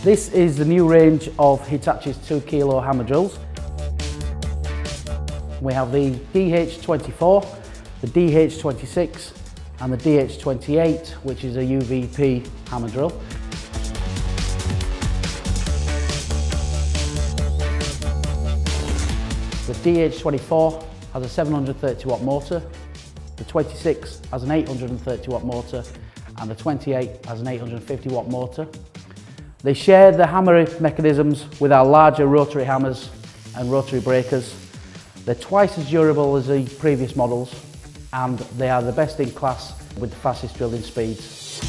This is the new range of Hitachi's 2 kilo hammer drills. We have the DH24, the DH26 and the DH28, which is a UVP hammer drill. The DH24 has a 730 watt motor, the 26 has an 830 watt motor and the 28 has an 850 watt motor. They share the hammer mechanisms with our larger rotary hammers and rotary breakers. They're twice as durable as the previous models and they are the best in class with the fastest drilling speeds.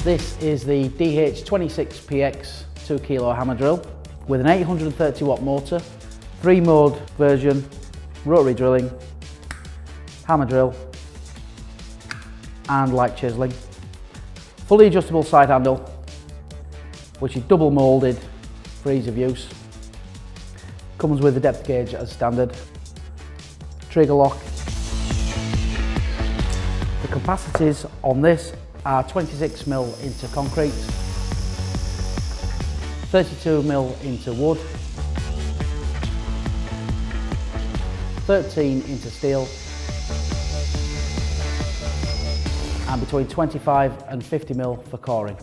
This is the DH26PX 2 kilo hammer drill with an 830 watt motor, 3-mode version, rotary drilling, hammer drill and light chiseling. Fully adjustable side handle, which is double moulded for ease of use. Comes with the depth gauge as standard. Trigger lock. The capacities on this are 26mm into concrete, 32mm into wood, 13 into steel, and between 25 and 50mm for coring.